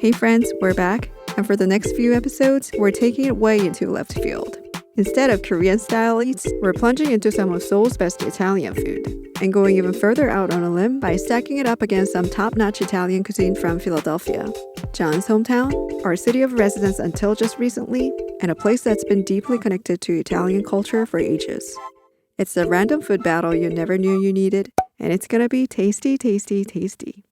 Hey friends, we're back, and for the next few episodes, we're taking it way into left field. Instead of Korean-style eats, we're plunging into some of Seoul's best Italian food, and going even further out on a limb by stacking it up against some top-notch Italian cuisine from Philadelphia. John's hometown, our city of residence until just recently, and a place that's been deeply connected to Italian culture for ages. It's the random food battle you never knew you needed, and it's gonna be tasty, tasty, tasty.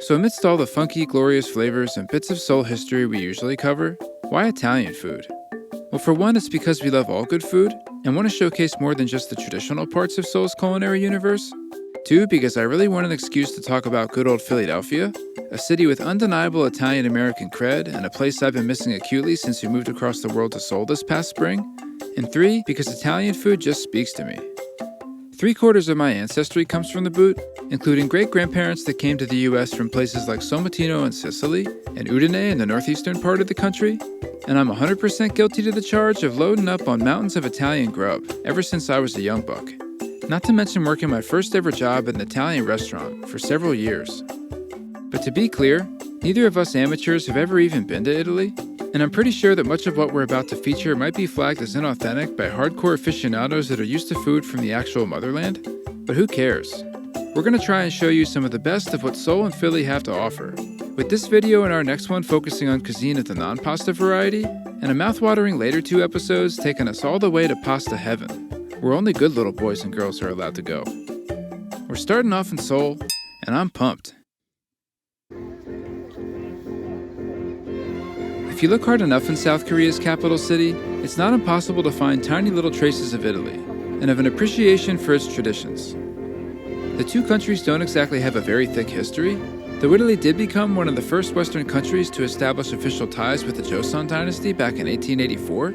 So amidst all the funky, glorious flavors and bits of Seoul history we usually cover, why Italian food? Well, for one, it's because we love all good food and want to showcase more than just the traditional parts of Seoul's culinary universe. Two, because I really want an excuse to talk about good old Philadelphia, a city with undeniable Italian-American cred and a place I've been missing acutely since we moved across the world to Seoul this past spring. And three, because Italian food just speaks to me. 3/4 of my ancestry comes from the boot, including great-grandparents that came to the US from places like Somatino in Sicily and Udine in the northeastern part of the country, and I'm 100% guilty to the charge of loading up on mountains of Italian grub ever since I was a young buck. Not to mention working my first ever job at an Italian restaurant for several years. But to be clear, neither of us amateurs have ever even been to Italy, and I'm pretty sure that much of what we're about to feature might be flagged as inauthentic by hardcore aficionados that are used to food from the actual motherland, but who cares? We're going to try and show you some of the best of what Seoul and Philly have to offer, with this video and our next one focusing on cuisine of the non-pasta variety, and a mouth-watering later 2 episodes taking us all the way to pasta heaven, where only good little boys and girls are allowed to go. We're starting off in Seoul, and I'm pumped. If you look hard enough in South Korea's capital city, it's not impossible to find tiny little traces of Italy, and of an appreciation for its traditions. The two countries don't exactly have a very thick history, though Italy did become one of the first Western countries to establish official ties with the Joseon dynasty back in 1884,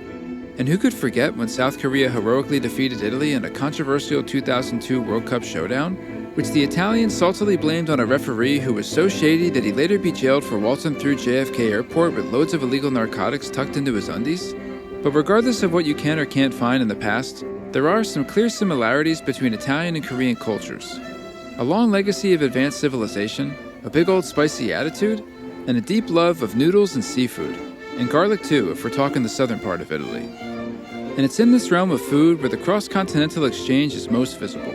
and who could forget when South Korea heroically defeated Italy in a controversial 2002 World Cup showdown, which the Italians saltily blamed on a referee who was so shady that he'd later be jailed for waltzing through JFK Airport with loads of illegal narcotics tucked into his undies? But regardless of what you can or can't find in the past, there are some clear similarities between Italian and Korean cultures. A long legacy of advanced civilization, a big old spicy attitude, and a deep love of noodles and seafood, and garlic too if we're talking the southern part of Italy. And it's in this realm of food where the cross-continental exchange is most visible.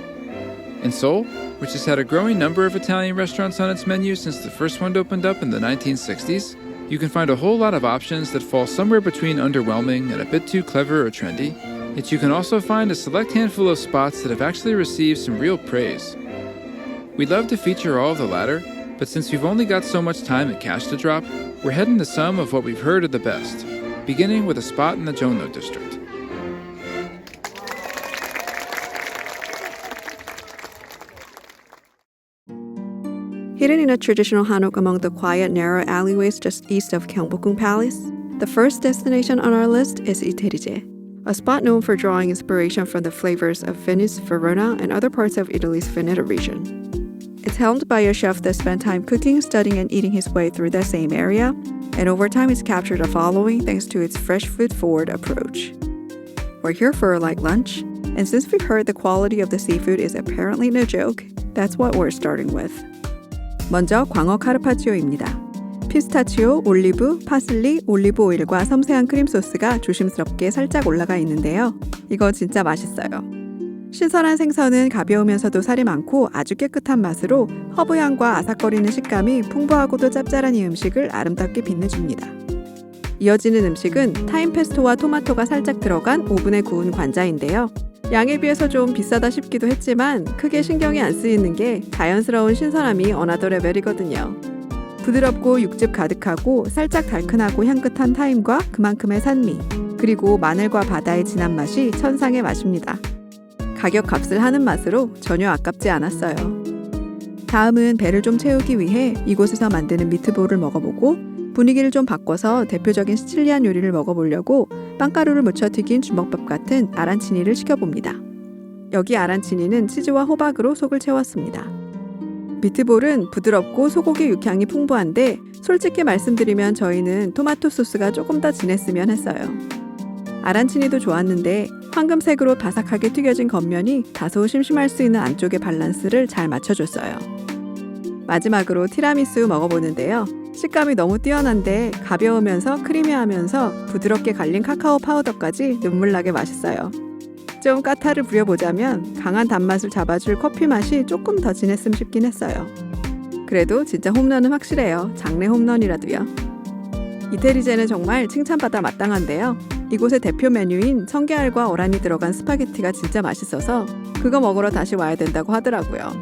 In Seoul, which has had a growing number of Italian restaurants on its menu since the first one opened up in the 1960s, you can find a whole lot of options that fall somewhere between underwhelming and a bit too clever or trendy, yet you can also find a select handful of spots that have actually received some real praise. We'd love to feature all of the latter, but since we've only got so much time and cash to drop, we're heading to some of what we've heard are the best, beginning with a spot in the Jeonno district. Hidden in a traditional hanok among the quiet, narrow alleyways just east of Gyeongbokgung Palace, the first destination on our list is Iterije, a spot known for drawing inspiration from the flavors of Venice, Verona, and other parts of Italy's Veneto region. It's helmed by a chef that spent time cooking, studying, and eating his way through that same area, and over time it's captured a following thanks to its fresh food-forward approach. We're here for a light lunch, and since we've heard the quality of the seafood is apparently no joke, that's what we're starting with. 먼저 광어 카르파치오입니다. 피스타치오, 올리브, 파슬리, 올리브 오일과 섬세한 크림 소스가 조심스럽게 살짝 올라가 있는데요. 이거 진짜 맛있어요. 신선한 생선은 가벼우면서도 살이 많고 아주 깨끗한 맛으로 허브향과 아삭거리는 식감이 풍부하고도 짭짤한 이 음식을 아름답게 빛내줍니다. 이어지는 음식은 타임 페스토와 토마토가 살짝 들어간 오븐에 구운 관자인데요. 양에 비해서 좀 비싸다 싶기도 했지만 크게 신경이 안 쓰이는 게 자연스러운 신선함이 어나더 레벨이거든요. 부드럽고 육즙 가득하고 살짝 달큰하고 향긋한 타임과 그만큼의 산미, 그리고 마늘과 바다의 진한 맛이 천상의 맛입니다. 가격 값을 하는 맛으로 전혀 아깝지 않았어요. 다음은 배를 좀 채우기 위해 이곳에서 만드는 미트볼을 먹어보고 분위기를 좀 바꿔서 대표적인 시칠리안 요리를 먹어보려고 빵가루를 묻혀 튀긴 주먹밥 같은 아란치니를 시켜봅니다. 여기 아란치니는 치즈와 호박으로 속을 채웠습니다. 미트볼은 부드럽고 소고기 육향이 풍부한데 솔직히 말씀드리면 저희는 토마토 소스가 조금 더 진했으면 했어요. 아란치니도 좋았는데 황금색으로 바삭하게 튀겨진 겉면이 다소 심심할 수 있는 안쪽의 밸런스를 잘 맞춰줬어요. 마지막으로 티라미수 먹어보는데요. 식감이 너무 뛰어난데 가벼우면서 크리미하면서 부드럽게 갈린 카카오 파우더까지 눈물나게 맛있어요. 좀 까타를 부려보자면 강한 단맛을 잡아줄 커피 맛이 조금 더 진했으면 싶긴 했어요. 그래도 진짜 홈런은 확실해요. 장내 홈런이라도요. 이태리제는 정말 칭찬받아 마땅한데요. 이곳의 대표 메뉴인 성게알과 어란이 들어간 스파게티가 진짜 맛있어서 그거 먹으러 다시 와야 된다고 하더라고요.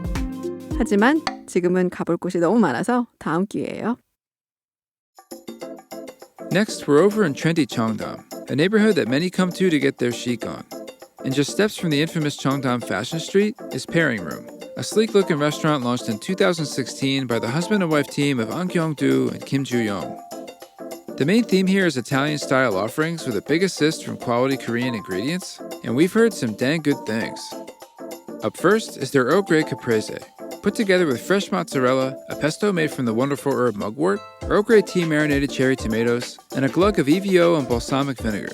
하지만 지금은 가볼 곳이 너무 많아서 다음 기회에요. Next, we're over in trendy Cheongdam, a neighborhood that many come to get their chic on. And just steps from the infamous Cheongdam Fashion Street is Pairing Room, a sleek-looking restaurant launched in 2016 by the husband and wife team of An Kyung-do and Kim Joo-young. The main theme here is Italian-style offerings with a big assist from quality Korean ingredients, and we've heard some dang good things. Up first is their Earl Grey Caprese, put together with fresh mozzarella, a pesto made from the wonderful herb mugwort, Earl Grey tea marinated cherry tomatoes, and a glug of EVO and balsamic vinegar.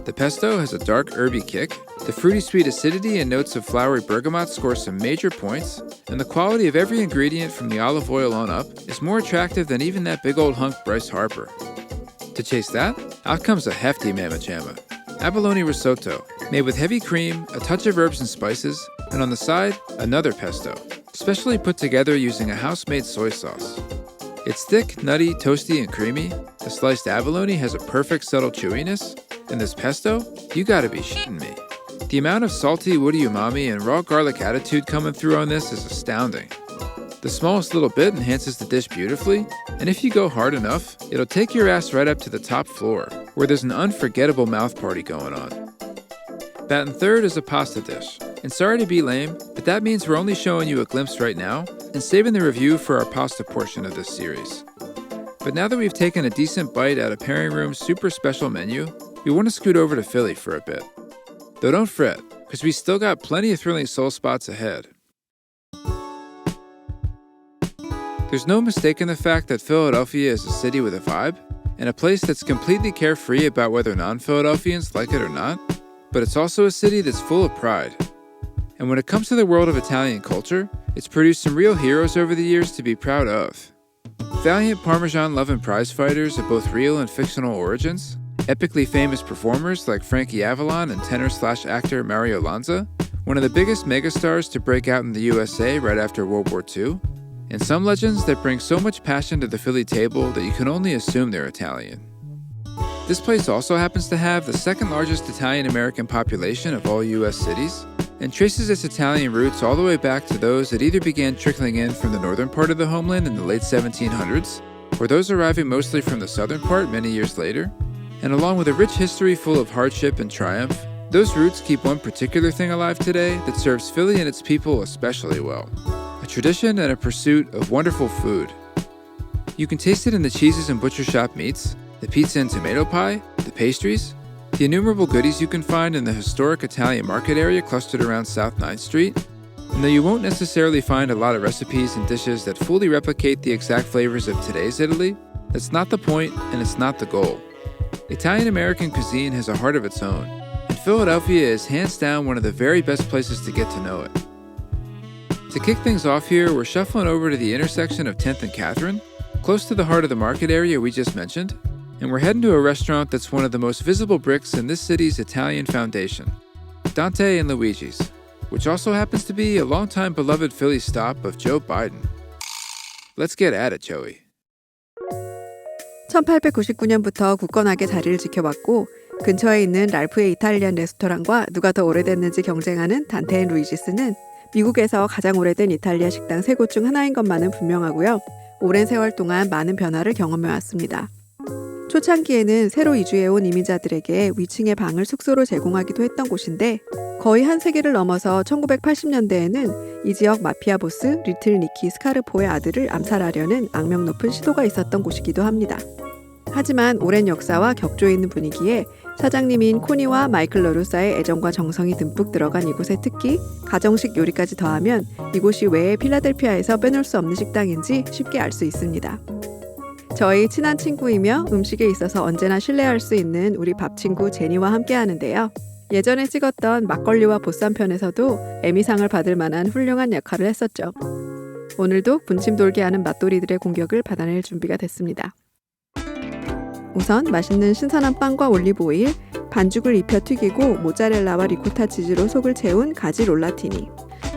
The pesto has a dark herby kick, the fruity sweet acidity and notes of flowery bergamot score some major points, and the quality of every ingredient from the olive oil on up is more attractive than even that big old hunk Bryce Harper. To chase that, out comes a hefty mamma jamma. Abalone risotto, made with heavy cream, a touch of herbs and spices, and on the side, another pesto, specially put together using a house-made soy sauce. It's thick, nutty, toasty, and creamy. The sliced abalone has a perfect subtle chewiness, and this pesto, you gotta be shitting me. The amount of salty, woody umami and raw garlic attitude coming through on this is astounding. The smallest little bit enhances the dish beautifully, and if you go hard enough, it'll take your ass right up to the top floor, where there's an unforgettable mouth party going on. Batting third is a pasta dish. And sorry to be lame, but that means we're only showing you a glimpse right now and saving the review for our pasta portion of this series. But now that we've taken a decent bite out of Pairing Room's super special menu, we want to scoot over to Philly for a bit. Though don't fret, because we still got plenty of thrilling soul spots ahead. There's no mistaking the fact that Philadelphia is a city with a vibe, and a place that's completely carefree about whether non-Philadelphians like it or not, but it's also a city that's full of pride. And when it comes to the world of Italian culture, it's produced some real heroes over the years to be proud of. Valiant Parmesan-loving prize fighters of both real and fictional origins, epically famous performers like Frankie Avalon and tenor/actor Mario Lanza, one of the biggest megastars to break out in the USA right after World War II, and some legends that bring so much passion to the Philly table that you can only assume they're Italian. This place also happens to have the second largest Italian-American population of all US cities, and traces its Italian roots all the way back to those that either began trickling in from the northern part of the homeland in the late 1700s, or those arriving mostly from the southern part many years later. And along with a rich history full of hardship and triumph, those roots keep one particular thing alive today that serves Philly and its people especially well: a tradition and a pursuit of wonderful food. You can taste it in the cheeses and butcher shop meats, the pizza and tomato pie, the pastries, the innumerable goodies you can find in the historic Italian market area clustered around South 9th Street. And though you won't necessarily find a lot of recipes and dishes that fully replicate the exact flavors of today's Italy, that's not the point and it's not the goal. Italian-American cuisine has a heart of its own, and Philadelphia is hands down one of the very best places to get to know it. To kick things off here, we're shuffling over to the intersection of 10th and Catherine, close to the heart of the market area we just mentioned, and we're heading to a restaurant that's one of the most visible bricks in this city's Italian foundation, Dante and Luigi's, which also happens to be a longtime beloved Philly stop of Joe Biden. Let's get at it, Joey. 1899년부터 굳건하게 자리를 지켜왔고 근처에 있는 랄프의 이탈리안 레스토랑과 누가 더 오래됐는지 경쟁하는 단테 앤 루이지스는 미국에서 가장 오래된 이탈리아 식당 3곳 중 하나인 것만은 분명하고요. 오랜 세월 동안 많은 변화를 경험해왔습니다. 초창기에는 새로 이주해온 이민자들에게 위층의 방을 숙소로 제공하기도 했던 곳인데 거의 한 세기를 넘어서 1980년대에는 이 지역 마피아 보스 리틀 니키 스카르포의 아들을 암살하려는 악명 높은 시도가 있었던 곳이기도 합니다. 하지만 오랜 역사와 격조 있는 분위기에 사장님인 코니와 마이클 러루사의 애정과 정성이 듬뿍 들어간 이곳의 특기, 가정식 요리까지 더하면 이곳이 왜 필라델피아에서 빼놓을 수 없는 식당인지 쉽게 알 수 있습니다. 저희 친한 친구이며 음식에 있어서 언제나 신뢰할 수 있는 우리 밥 친구 제니와 함께 하는데요. 예전에 찍었던 막걸리와 보쌈 편에서도 에미상을 받을 만한 훌륭한 역할을 했었죠. 오늘도 군침 돌게 하는 맛돌이들의 공격을 받아낼 준비가 됐습니다. 우선 맛있는 신선한 빵과 올리브 오일, 반죽을 입혀 튀기고 모짜렐라와 리코타 치즈로 속을 채운 가지 롤라티니,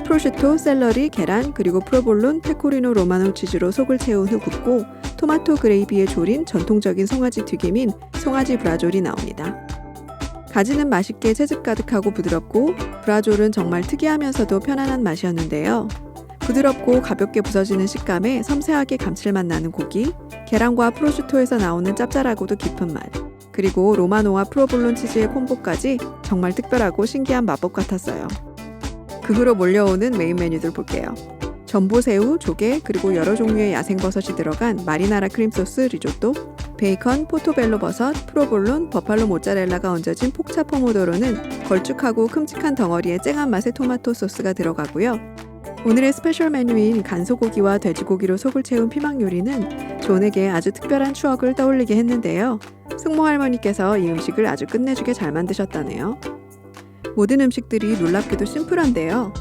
프로슈토, 샐러리, 계란, 그리고 프로볼론, 페코리노 로마노 치즈로 속을 채운 후 굽고 토마토 그레이비에 졸인 전통적인 송아지 튀김인 송아지 브라졸이 나옵니다. 가지는 맛있게 채즙 가득하고 부드럽고 브라졸은 정말 특이하면서도 편안한 맛이었는데요. 부드럽고 가볍게 부서지는 식감에 섬세하게 감칠맛 나는 고기, 계란과 프로슈토에서 나오는 짭짤하고도 깊은 맛, 그리고 로마노와 프로볼론 치즈의 콤보까지 정말 특별하고 신기한 마법 같았어요. 그 후로 몰려오는 메인 메뉴들 볼게요. 전보새우, 조개, 그리고 여러 종류의 야생버섯이 들어간 마리나라 크림소스 리조또, 베이컨, 포토벨로 버섯, 프로볼론, 버팔로 모짜렐라가 얹어진 폭차 포모도로는 걸쭉하고 큼직한 덩어리에 쨍한 맛의 토마토 소스가 들어가고요. 오늘의 스페셜 메뉴인 간소고기와 돼지고기로 속을 채운 피망 요리는 존에게 아주 특별한 추억을 떠올리게 했는데요. 승모 할머니께서 이 음식을 아주 끝내주게 잘 만드셨다네요. 모든 음식들이 놀랍게도 심플한데요.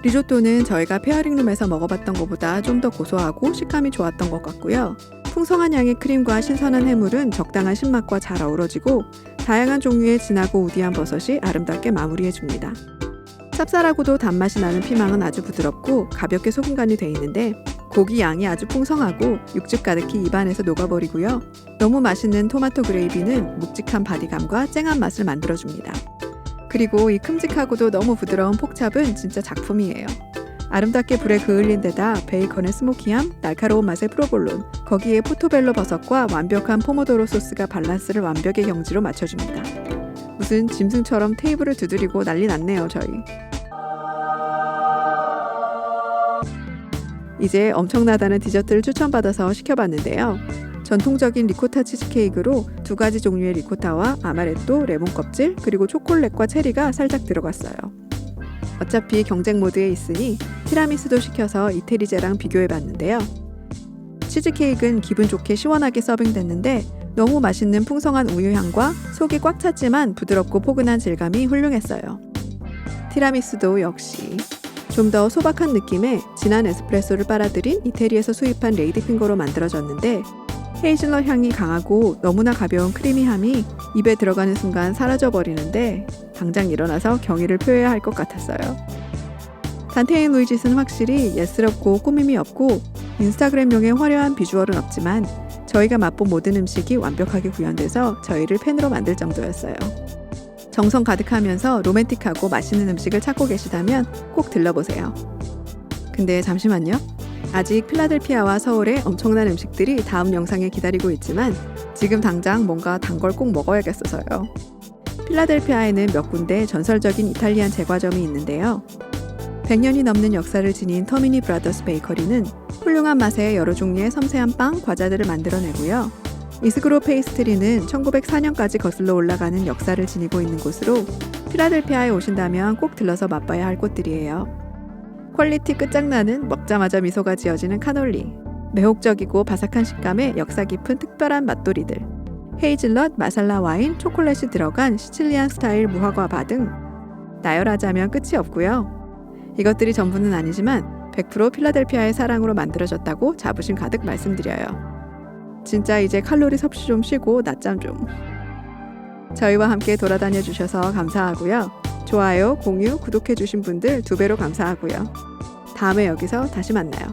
리조또는 저희가 페어링룸에서 먹어봤던 것보다 좀 더 고소하고 식감이 좋았던 것 같고요. 풍성한 양의 크림과 신선한 해물은 적당한 신맛과 잘 어우러지고 다양한 종류의 진하고 우디한 버섯이 아름답게 마무리해줍니다. 쌉쌀하고도 단맛이 나는 피망은 아주 부드럽고 가볍게 소금간이 돼 있는데 고기 양이 아주 풍성하고 육즙 가득히 입안에서 녹아버리고요. 너무 맛있는 토마토 그레이비는 묵직한 바디감과 쨍한 맛을 만들어줍니다. 그리고 이 큼직하고도 너무 부드러운 폭찹은 진짜 작품이에요. 아름답게 불에 그을린 데다 베이컨의 스모키함, 날카로운 맛의 프로볼론, 거기에 포토벨로 버섯과 완벽한 포모도로 소스가 밸런스를 완벽의 경지로 맞춰줍니다. 무슨 짐승처럼 테이블을 두드리고 난리 났네요, 저희. 이제 엄청나다는 디저트를 추천받아서 시켜봤는데요. 전통적인 리코타 치즈케이크로 2가지 종류의 리코타와 아마레또, 레몬 껍질, 그리고 초콜릿과 체리가 살짝 들어갔어요. 어차피 경쟁 모드에 있으니 티라미수도 시켜서 이태리제랑 비교해봤는데요. 치즈케이크는 기분 좋게 시원하게 서빙됐는데 너무 맛있는 풍성한 우유향과 속이 꽉 찼지만 부드럽고 포근한 질감이 훌륭했어요. 티라미수도 역시 좀 더 소박한 느낌의 진한 에스프레소를 빨아들인 이태리에서 수입한 레이디핑거로 만들어졌는데 헤이즐넛 향이 강하고 너무나 가벼운 크리미함이 입에 들어가는 순간 사라져버리는데 당장 일어나서 경의를 표해야 할 것 같았어요. 단테인 루이짓은 확실히 예스럽고 꾸밈이 없고 인스타그램용의 화려한 비주얼은 없지만 저희가 맛본 모든 음식이 완벽하게 구현돼서 저희를 팬으로 만들 정도였어요. 정성 가득하면서 로맨틱하고 맛있는 음식을 찾고 계시다면 꼭 들러보세요. 근데 잠시만요. 아직 필라델피아와 서울에 엄청난 음식들이 다음 영상에 기다리고 있지만 지금 당장 뭔가 단 걸 꼭 먹어야겠어서요. 필라델피아에는 몇 군데 전설적인 이탈리안 제과점이 있는데요. 100년이 넘는 역사를 지닌 터미니 브라더스 베이커리는 훌륭한 맛의 여러 종류의 섬세한 빵, 과자들을 만들어내고요. 이스그로 페이스트리는 1904년까지 거슬러 올라가는 역사를 지니고 있는 곳으로 필라델피아에 오신다면 꼭 들러서 맛봐야 할 곳들이에요. 퀄리티 끝장나는 먹자마자 미소가 지어지는 카놀리, 매혹적이고 바삭한 식감의 역사 깊은 특별한 맛돌이들, 헤이즐넛, 마살라 와인, 초콜릿이 들어간 시칠리안 스타일 무화과 바 등 나열하자면 끝이 없고요. 이것들이 전부는 아니지만 100% 필라델피아의 사랑으로 만들어졌다고 자부심 가득 말씀드려요. 진짜 이제 칼로리 섭취 좀 쉬고 낮잠 좀. 저희와 함께 돌아다녀 주셔서 감사하고요. 좋아요, 공유, 구독해 주신 분들 2배로 감사하고요. 다음에 여기서 다시 만나요.